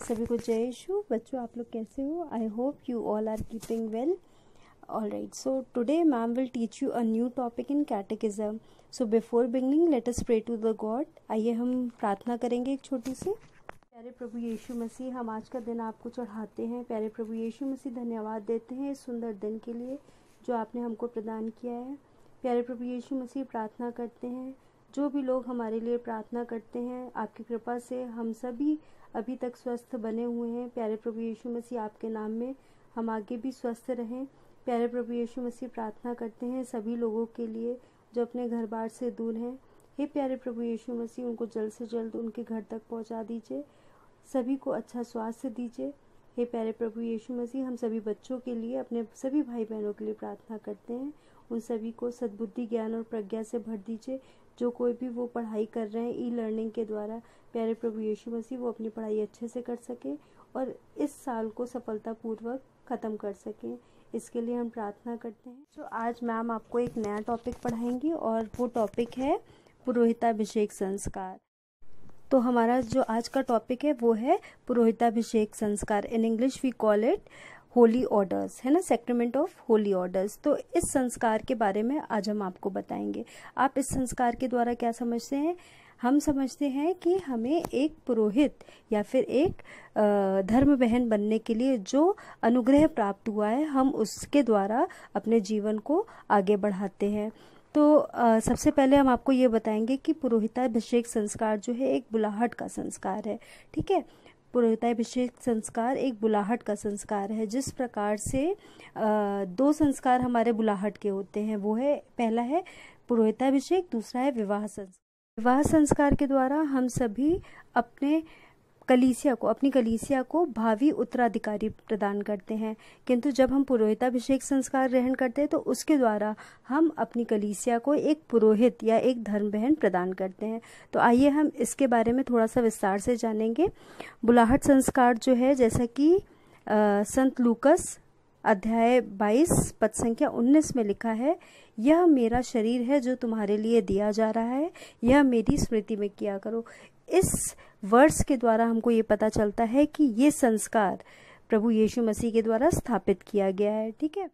सभी को जय यीशु। बच्चों, आप लोग कैसे हो? I hope you all are keeping well. All right, so today ma'am will teach you a new topic in catechism. So before beginning, let us pray to the God. आइए हम प्रार्थना करेंगे एक छोटी सी। प्यारे प्रभु यीशु मसीह, हम आज का दिन आपको चढ़ाते हैं। प्यारे प्रभु यीशु मसीह, धन्यवाद देते हैं इस सुंदर दिन के लिए जो आपने हमको प्रदान किया है। प्यारे प्रभु यीशु मसीह, प्रार्थना करते हैं जो भी लोग हमारे लिए प्रार्थना करते हैं, आपकी कृपा से हम सभी अभी तक स्वस्थ बने हुए हैं। प्यारे प्रभु यीशु मसीह, आपके नाम में हम आगे भी स्वस्थ रहें। प्यारे प्रभु यीशु मसीह, प्रार्थना करते हैं सभी लोगों के लिए जो अपने घर बार से दूर हैं। हे प्यारे प्रभु यीशु मसीह, उनको जल्द से जल्द उनके घर तक पहुंचा दीजिए, सभी को अच्छा स्वास्थ्य दीजिए। हे प्यारे प्रभु यीशु मसीह, हम सभी बच्चों के लिए, अपने सभी भाई बहनों के लिए प्रार्थना करते हैं। उन सभी को सद्बुद्धि, ज्ञान और प्रज्ञा से भर दीजिए। जो कोई भी वो पढ़ाई कर रहे हैं ई लर्निंग के द्वारा, प्यारे प्रभु यीशु मसीह, वो अपनी पढ़ाई अच्छे से कर सके और इस साल को सफलतापूर्वक ख़त्म कर सकें। इसके लिए हम प्रार्थना करते हैं। तो आज मैम आपको एक नया टॉपिक पढ़ाएंगी और वो टॉपिक है पुरोहिताभिषेक संस्कार। तो हमारा जो आज का टॉपिक है वो है पुरोहिताभिषेक संस्कार। In English we call it holy orders, है ना, सेक्रेमेंट ऑफ होली ऑर्डर्स। तो इस संस्कार के बारे में आज हम आपको बताएंगे। आप इस संस्कार के द्वारा क्या समझते हैं? हम समझते हैं कि हमें एक पुरोहित या फिर एक धर्म बहन बनने के लिए जो अनुग्रह प्राप्त हुआ है, हम उसके द्वारा अपने जीवन को आगे बढ़ाते हैं। तो सबसे पहले हम आपको ये बताएंगे कि पुरोहिताभिषेक संस्कार जो है एक बुलाहट का संस्कार है। ठीक है, पुरोहिताभिषेक संस्कार एक बुलाहट का संस्कार है। जिस प्रकार से दो संस्कार हमारे बुलाहट के होते हैं, वो है, पहला है पुरोहिताभिषेक, दूसरा है विवाह संस्कार। विवाह संस्कार के द्वारा हम सभी अपनी कलीसिया को भावी उत्तराधिकारी प्रदान करते हैं। किंतु जब हम पुरोहिताभिषेक संस्कार ग्रहण करते हैं तो उसके द्वारा हम अपनी कलीसिया को एक पुरोहित या एक धर्म बहन प्रदान करते हैं। तो आइए हम इसके बारे में थोड़ा सा विस्तार से जानेंगे। बुलाहट संस्कार जो है, जैसा कि संत लूकस अध्याय 22 पद संख्या 19 में लिखा है, यह मेरा शरीर है जो तुम्हारे लिए दिया जा रहा है, यह मेरी स्मृति में किया करो। इस वर्ष के द्वारा हमको ये पता चलता है कि ये संस्कार प्रभु यीशु मसीह के द्वारा स्थापित किया गया है। ठीक है,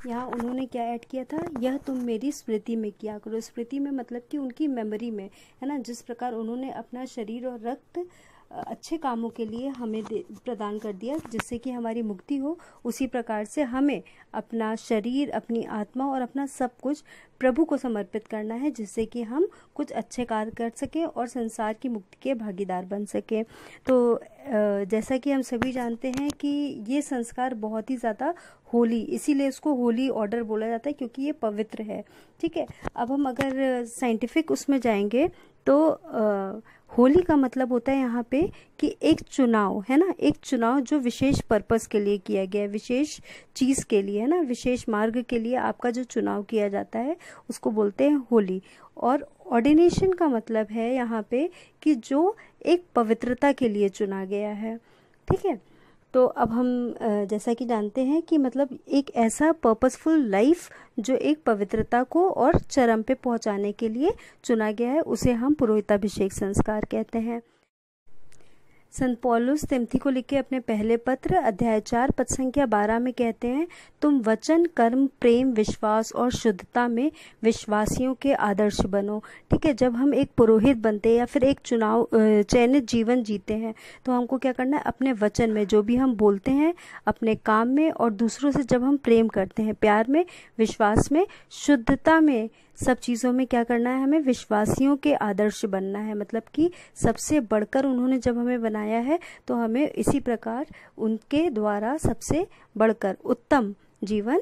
यहाँ उन्होंने क्या ऐड किया था? यह तुम मेरी स्मृति में किया करो। स्मृति में मतलब कि उनकी मेमोरी में, है ना। जिस प्रकार उन्होंने अपना शरीर और रक्त अच्छे कामों के लिए हमें प्रदान कर दिया जिससे कि हमारी मुक्ति हो, उसी प्रकार से हमें अपना शरीर, अपनी आत्मा और अपना सब कुछ प्रभु को समर्पित करना है, जिससे कि हम कुछ अच्छे कार्य कर सकें और संसार की मुक्ति के भागीदार बन सकें। तो जैसा कि हम सभी जानते हैं कि ये संस्कार बहुत ही ज़्यादा होली, इसीलिए इसको होली ऑर्डर बोला जाता है क्योंकि ये पवित्र है। ठीक है, अब हम अगर साइंटिफिक उसमें जाएंगे तो होली का मतलब होता है यहाँ पे कि एक चुनाव, है ना, एक चुनाव जो विशेष पर्पस के लिए किया गया है, विशेष चीज़ के लिए, है ना, विशेष मार्ग के लिए आपका जो चुनाव किया जाता है उसको बोलते हैं होली। और ऑर्डिनेशन का मतलब है यहाँ पे कि जो एक पवित्रता के लिए चुना गया है। ठीक है, तो अब हम जैसा कि जानते हैं कि मतलब एक ऐसा पर्पसफुल लाइफ जो एक पवित्रता को और चरम पे पहुंचाने के लिए चुना गया है, उसे हम पुरोहिताभिषेक संस्कार कहते हैं। संत पौलुस तिमोथी को लिखे अपने पहले पत्र अध्याय 4 पद संख्या 12 में कहते हैं, तुम वचन, कर्म, प्रेम, विश्वास और शुद्धता में विश्वासियों के आदर्श बनो। ठीक है, जब हम एक पुरोहित बनते हैं या फिर एक चयनित जीवन जीते हैं तो हमको क्या करना है? अपने वचन में जो भी हम बोलते हैं, अपने काम में, और दूसरों से जब हम प्रेम करते हैं, प्यार में, विश्वास में, शुद्धता में, सब चीज़ों में क्या करना है? हमें विश्वासियों के आदर्श बनना है। मतलब कि सबसे बढ़कर उन्होंने जब हमें बनाया है तो हमें इसी प्रकार उनके द्वारा सबसे बढ़कर उत्तम जीवन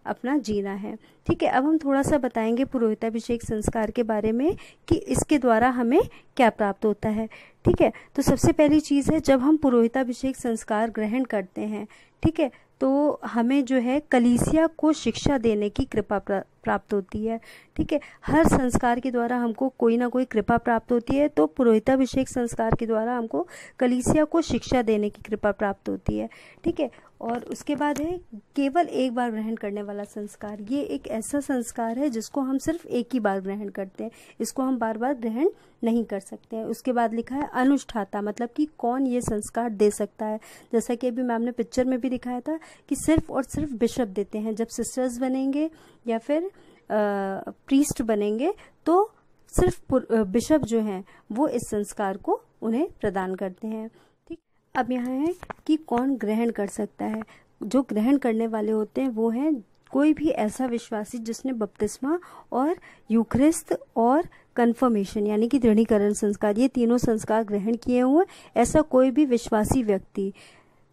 अपना जीना है। ठीक है, अब हम थोड़ा सा बताएंगे पुरोहिताभिषेक संस्कार के बारे में कि इसके द्वारा हमें क्या प्राप्त होता है। ठीक है, तो सबसे पहली चीज़ है, जब हम पुरोहिताभिषेक संस्कार ग्रहण करते हैं, ठीक है, तो हमें जो है कलीसिया को शिक्षा देने की कृपा प्राप्त होती है। ठीक है, हर संस्कार के द्वारा हमको कोई ना कोई कृपा प्राप्त होती है। तो पुरोहिताभिषेक संस्कार के द्वारा हमको कलीसिया को शिक्षा देने की कृपा प्राप्त होती है। ठीक है, और उसके बाद है केवल एक बार ग्रहण करने वाला संस्कार। ये एक ऐसा संस्कार है जिसको हम सिर्फ एक ही बार ग्रहण करते हैं, इसको हम बार बार ग्रहण नहीं कर सकते हैं। उसके बाद लिखा है अनुष्ठाता, मतलब कि कौन ये संस्कार दे सकता है। जैसा कि अभी मैम ने पिक्चर में भी दिखाया था कि सिर्फ और सिर्फ बिशप देते हैं। जब सिस्टर्स बनेंगे या फिर प्रीस्ट बनेंगे तो सिर्फ बिशप जो हैं वो इस संस्कार को उन्हें प्रदान करते हैं। ठीक, अब यहाँ है कि कौन ग्रहण कर सकता है। जो ग्रहण करने वाले होते हैं वो हैं कोई भी ऐसा विश्वासी जिसने बपतिस्मा और यूखरिस्त और कन्फर्मेशन यानी कि दृढ़ीकरण संस्कार, ये तीनों संस्कार ग्रहण किए हुए ऐसा कोई भी विश्वासी व्यक्ति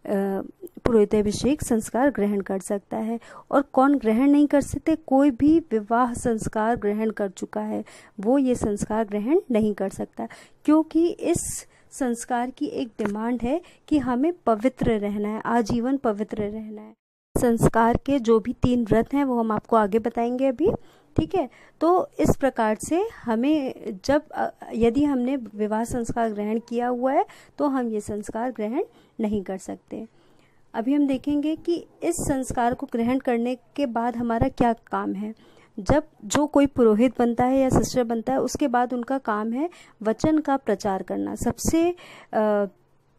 पुरोहिताभिषेक संस्कार ग्रहण कर सकता है। और कौन ग्रहण नहीं कर सकते, कोई भी विवाह संस्कार ग्रहण कर चुका है वो ये संस्कार ग्रहण नहीं कर सकता, क्योंकि इस संस्कार की एक डिमांड है कि हमें पवित्र रहना है, आजीवन पवित्र रहना है। संस्कार के जो भी 3 व्रत हैं वो हम आपको आगे बताएंगे अभी। ठीक है, तो इस प्रकार से हमें यदि हमने विवाह संस्कार ग्रहण किया हुआ है तो हम ये संस्कार ग्रहण नहीं कर सकते। अभी हम देखेंगे कि इस संस्कार को ग्रहण करने के बाद हमारा क्या काम है। जब जो कोई पुरोहित बनता है या सिस्टर बनता है उसके बाद उनका काम है वचन का प्रचार करना। सबसे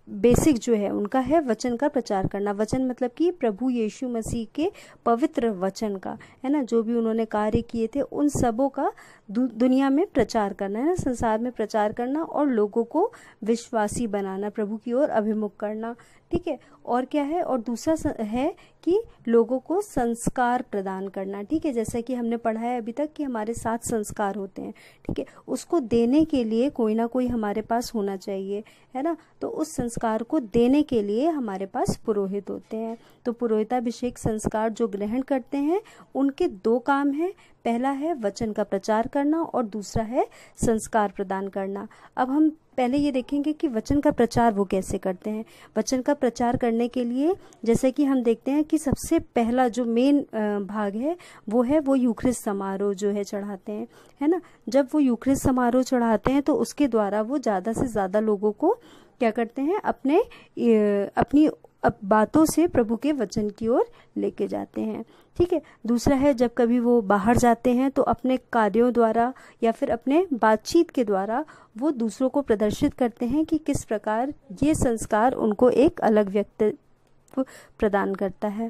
बेसिक जो है उनका है वचन का प्रचार करना। वचन मतलब कि प्रभु यीशु मसीह के पवित्र वचन का, है ना, जो भी उन्होंने कार्य किए थे उन सबों का दुनिया में प्रचार करना, है ना, संसार में प्रचार करना और लोगों को विश्वासी बनाना, प्रभु की ओर अभिमुख करना। ठीक है, और क्या है, और दूसरा है कि लोगों को संस्कार प्रदान करना। ठीक है, जैसा कि हमने पढ़ा है अभी तक कि हमारे 7 संस्कार होते हैं। ठीक है, उसको देने के लिए कोई ना कोई हमारे पास होना चाहिए, है ना, तो उस संस्कार को देने के लिए हमारे पास पुरोहित होते हैं। तो पुरोहिताभिषेक संस्कार जो ग्रहण करते हैं उनके 2 काम हैं। पहला है वचन का प्रचार करना और दूसरा है संस्कार प्रदान करना। अब हम पहले ये देखेंगे कि वचन का प्रचार वो कैसे करते हैं। वचन का प्रचार करने के लिए जैसे कि हम देखते हैं कि सबसे पहला जो मेन भाग है वो यूखरिस्ट समारोह जो है चढ़ाते हैं, है ना। जब वो यूखरिस्ट समारोह चढ़ाते हैं तो उसके द्वारा वो ज़्यादा से ज़्यादा लोगों को क्या करते हैं, अपनी बातों से प्रभु के वचन की ओर लेके जाते हैं। ठीक है, दूसरा है जब कभी वो बाहर जाते हैं तो अपने कार्यों द्वारा या फिर अपने बातचीत के द्वारा वो दूसरों को प्रदर्शित करते हैं कि किस प्रकार ये संस्कार उनको एक अलग व्यक्तित्व प्रदान करता है।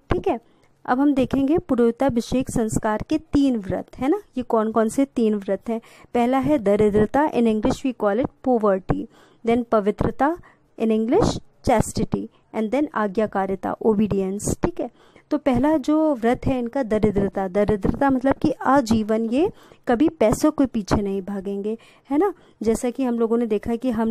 ठीक है, अब हम देखेंगे पुरोहिताभिषेक संस्कार के 3 व्रत, है ना। ये कौन कौन से 3 व्रत हैं। पहला है दरिद्रता, in English we call it poverty, then पवित्रता, in English chastity, and then आज्ञाकारिता, ओबीडियंस। ठीक है, तो पहला जो व्रत है इनका दरिद्रता। दरिद्रता मतलब कि आजीवन ये कभी पैसों के पीछे नहीं भागेंगे, है ना। जैसा कि हम लोगों ने देखा कि हम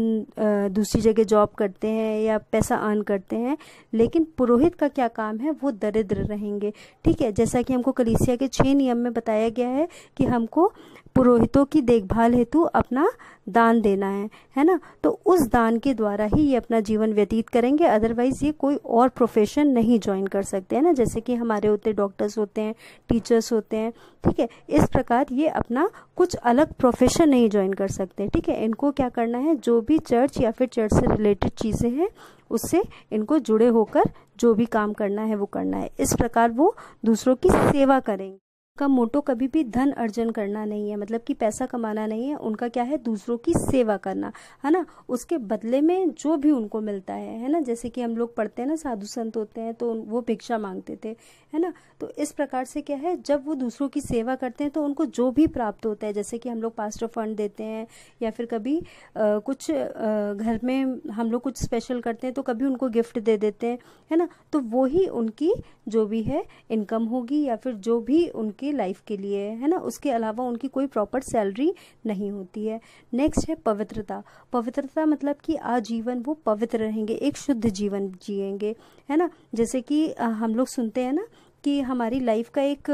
दूसरी जगह जॉब करते हैं या पैसा अर्न करते हैं, लेकिन पुरोहित का क्या काम है, वो दरिद्र रहेंगे। ठीक है, जैसा कि हमको कलीसिया के 6 नियम में बताया गया है कि हमको पुरोहितों की देखभाल हेतु अपना दान देना है ना। तो उस दान के द्वारा ही ये अपना जीवन व्यतीत करेंगे, अदरवाइज ये कोई और प्रोफेशन नहीं ज्वाइन कर सकते, है ना। जैसे कि हमारे होते डॉक्टर्स होते हैं, टीचर्स होते हैं। ठीक है, इस प्रकार ये अपना कुछ अलग प्रोफेशन नहीं ज्वाइन कर सकते। ठीक है, इनको क्या करना है, जो भी चर्च या फिर चर्च से रिलेटेड चीज़ें हैं उससे इनको जुड़े होकर जो भी काम करना है वो करना है। इस प्रकार वो दूसरों की सेवा करेंगे। का मोटो कभी भी धन अर्जन करना नहीं है, मतलब कि पैसा कमाना नहीं है। उनका क्या है, दूसरों की सेवा करना, है ना। उसके बदले में जो भी उनको मिलता है ना। जैसे कि हम लोग पढ़ते हैं ना, साधु संत होते हैं तो वो भिक्षा मांगते थे, है ना। तो इस प्रकार से क्या है, जब वो दूसरों की सेवा करते हैं तो उनको जो भी प्राप्त होता है, जैसे कि हम लोग पास्टर फंड देते हैं या फिर कभी कुछ घर में हम लोग कुछ स्पेशल करते हैं तो कभी उनको गिफ्ट दे देते हैं, है ना। तो वो ही उनकी जो भी है इनकम होगी या फिर जो भी उनकी लाइफ के लिए है ना। उसके अलावा उनकी कोई प्रॉपर सैलरी नहीं होती है। नेक्स्ट है पवित्रता। पवित्रता मतलब कि आजीवन वो पवित्र रहेंगे, एक शुद्ध जीवन जिएंगे, है ना। जैसे कि हम लोग सुनते हैं ना कि हमारी लाइफ का एक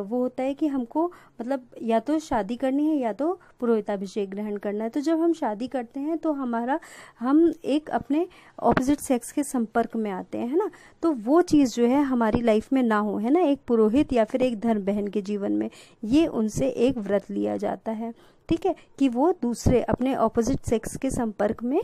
वो होता है कि हमको मतलब या तो शादी करनी है या तो पुरोहिताभिषेक ग्रहण करना है। तो जब हम शादी करते हैं तो हम एक अपने ऑपोजिट सेक्स के संपर्क में आते हैं, है ना। तो वो चीज़ जो है हमारी लाइफ में ना हो, है ना, एक पुरोहित या फिर एक धर्म बहन के जीवन में ये उनसे एक व्रत लिया जाता है, ठीक है, कि वो दूसरे अपने ऑपोजिट सेक्स के संपर्क में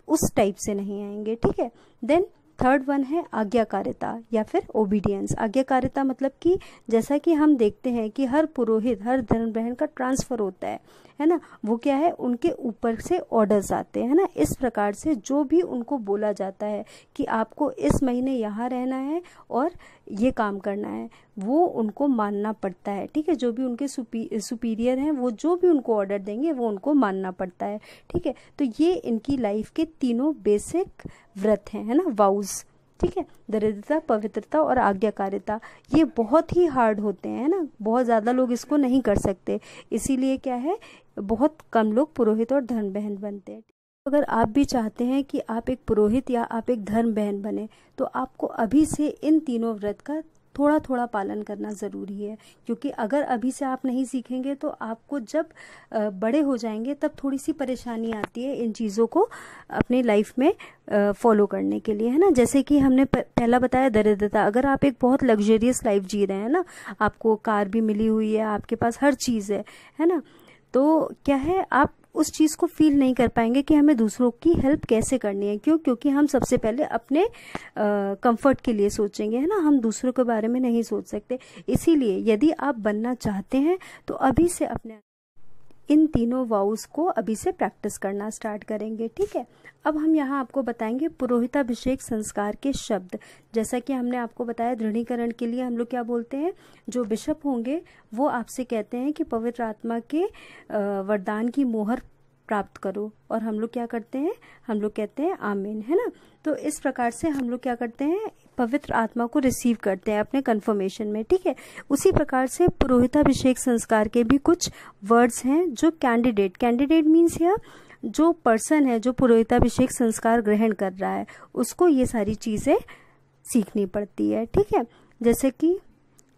उस टाइप से नहीं आएंगे, ठीक है। देन थर्ड वन है आज्ञाकारिता या फिर ओबीडियंस। आज्ञाकारिता मतलब कि जैसा कि हम देखते हैं कि हर पुरोहित, हर धर्म बहन का ट्रांसफर होता है ना, वो क्या है, उनके ऊपर से ऑर्डर्स आते हैं ना। इस प्रकार से जो भी उनको बोला जाता है कि आपको इस महीने यहाँ रहना है और ये काम करना है, वो उनको मानना पड़ता है, ठीक है। जो भी उनके सुपीरियर हैं वो जो भी उनको ऑर्डर देंगे वो उनको मानना पड़ता है, ठीक है। तो ये इनकी लाइफ के तीनों बेसिक व्रत हैं, है ना, वाउज, ठीक है। दरिद्रता, पवित्रता और आज्ञाकारिता, ये बहुत ही हार्ड होते हैं ना, बहुत ज़्यादा लोग इसको नहीं कर सकते, इसीलिए क्या है, बहुत कम लोग पुरोहित और धर्म बहन बनते हैं। अगर आप भी चाहते हैं कि आप एक पुरोहित या आप एक धर्म बहन बने तो आपको अभी से इन तीनों व्रत का थोड़ा थोड़ा पालन करना ज़रूरी है, क्योंकि अगर अभी से आप नहीं सीखेंगे तो आपको जब बड़े हो जाएंगे तब थोड़ी सी परेशानी आती है इन चीज़ों को अपनी लाइफ में फॉलो करने के लिए, है ना। जैसे कि हमने पहला बताया दरिद्रता, अगर आप एक बहुत लग्जरियस लाइफ जी रहे हैं ना, आपको कार भी मिली हुई है, आपके पास हर चीज़ है ना, तो क्या है, आप उस चीज़ को फील नहीं कर पाएंगे कि हमें दूसरों की हेल्प कैसे करनी है। क्यों? क्योंकि हम सबसे पहले अपने कंफर्ट के लिए सोचेंगे, है ना, हम दूसरों के बारे में नहीं सोच सकते। इसीलिए यदि आप बनना चाहते हैं तो अभी से अपने इन तीनों वाउस को अभी से प्रैक्टिस करना स्टार्ट करेंगे, ठीक है। अब हम यहाँ आपको बताएंगे पुरोहिताभिषेक संस्कार के शब्द। जैसा कि हमने आपको बताया, दृढ़ीकरण के लिए हम लोग क्या बोलते हैं, जो बिशप होंगे वो आपसे कहते हैं कि पवित्र आत्मा के वरदान की मोहर प्राप्त करो, और हम लोग क्या करते हैं, हम लोग कहते हैं आमीन, है ना। तो इस प्रकार से हम लोग क्या करते हैं, पवित्र आत्मा को रिसीव करते हैं अपने कन्फर्मेशन में, ठीक है। उसी प्रकार से पुरोहिताभिषेक संस्कार के भी कुछ वर्ड्स हैं जो कैंडिडेट मीन्स या जो पर्सन है जो पुरोहिताभिषेक संस्कार ग्रहण कर रहा है उसको ये सारी चीज़ें सीखनी पड़ती है, ठीक है। जैसे कि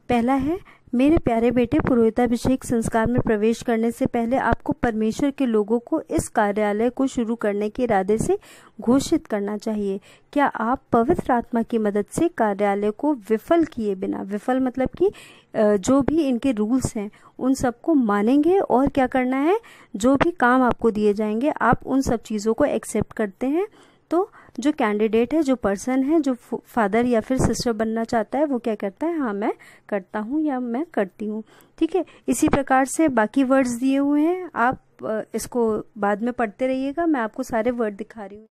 पहला है, मेरे प्यारे बेटे, पुरोहिताभिषेक संस्कार में प्रवेश करने से पहले आपको परमेश्वर के लोगों को इस कार्यालय को शुरू करने के इरादे से घोषित करना चाहिए। क्या आप पवित्र आत्मा की मदद से कार्यालय को विफल किए बिना, विफल मतलब कि जो भी इनके रूल्स हैं उन सबको मानेंगे, और क्या करना है, जो भी काम आपको दिए जाएंगे आप उन सब चीज़ों को एक्सेप्ट करते हैं। तो जो कैंडिडेट है, जो पर्सन है, जो फादर या फिर सिस्टर बनना चाहता है, वो क्या करता है, हाँ मैं करता हूँ या मैं करती हूँ, ठीक है। इसी प्रकार से बाकी वर्ड्स दिए हुए हैं, आप इसको बाद में पढ़ते रहिएगा, मैं आपको सारे वर्ड दिखा रही हूँ।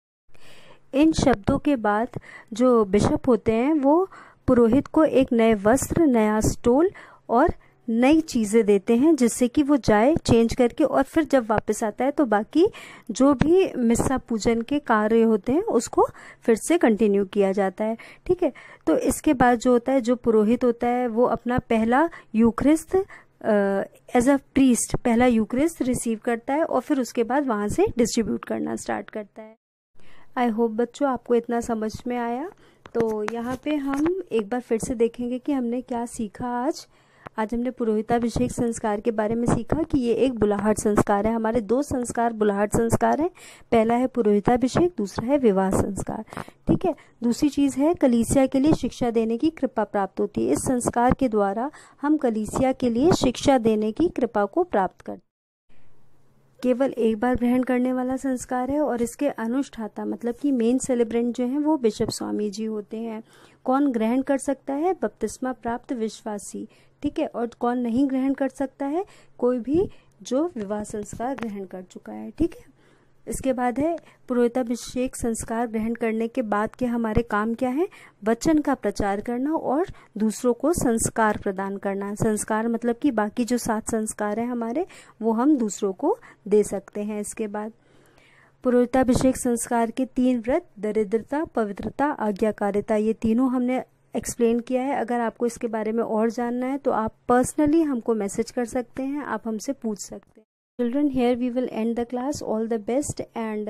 इन शब्दों के बाद जो बिशप होते हैं वो पुरोहित को एक नए वस्त्र, नया स्टोल और नई चीज़ें देते हैं, जिससे कि वो जाए चेंज करके, और फिर जब वापस आता है तो बाकी जो भी मिस्सा पूजन के कार्य होते हैं उसको फिर से कंटिन्यू किया जाता है, ठीक है। तो इसके बाद जो होता है, जो पुरोहित होता है वो अपना पहला यूक्रिस्ट एज अ प्रीस्ट पहला यूक्रिस्ट रिसीव करता है, और फिर उसके बाद वहाँ से डिस्ट्रीब्यूट करना स्टार्ट करता है। आई होप बच्चों आपको इतना समझ में आया। तो यहाँ पे हम एक बार फिर से देखेंगे कि हमने क्या सीखा आज हमने पुरोहिताभिषेक संस्कार के बारे में सीखा कि ये एक बुलाहट संस्कार है। हमारे दो संस्कार बुलाहट संस्कार हैं, पहला है पुरोहिताभिषेक, दूसरा है विवाह संस्कार, ठीक है। दूसरी चीज़ है कलीसिया के लिए शिक्षा देने की कृपा प्राप्त होती है। इस संस्कार के द्वारा हम कलीसिया के लिए शिक्षा देने की कृपा को प्राप्त करते हैं। केवल एक बार ग्रहण करने वाला संस्कार है, और इसके अनुष्ठाता मतलब कि मेन सेलिब्रेंट जो हैं वो बिशप स्वामी जी होते हैं। कौन ग्रहण कर सकता है, बपतिस्मा प्राप्त विश्वासी, ठीक है। और कौन नहीं ग्रहण कर सकता है, कोई भी जो विवाह संस्कार ग्रहण कर चुका है, ठीक है। इसके बाद है पुरोहिताभिषेक संस्कार ग्रहण करने के बाद के हमारे काम क्या है, वचन का प्रचार करना और दूसरों को संस्कार प्रदान करना। संस्कार मतलब कि बाकी जो 7 संस्कार हैं हमारे, वो हम दूसरों को दे सकते हैं। इसके बाद पुरोहिताभिषेक संस्कार के 3 व्रत, दरिद्रता, पवित्रता, आज्ञाकारिता, ये तीनों हमने एक्सप्लेन किया है। अगर आपको इसके बारे में और जानना है तो आप पर्सनली हमको मैसेज कर सकते हैं, आप हमसे पूछ सकते हैं। Children, here we will end the class. All the best. And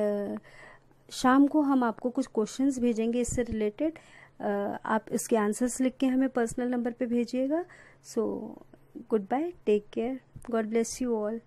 शाम को हम आपको कुछ क्वेश्चंस भेजेंगे इससे रिलेटेड। आप इसके आंसर्स लिख के हमें पर्सनल नंबर पे भेजिएगा. So good bye, take care, God bless you all.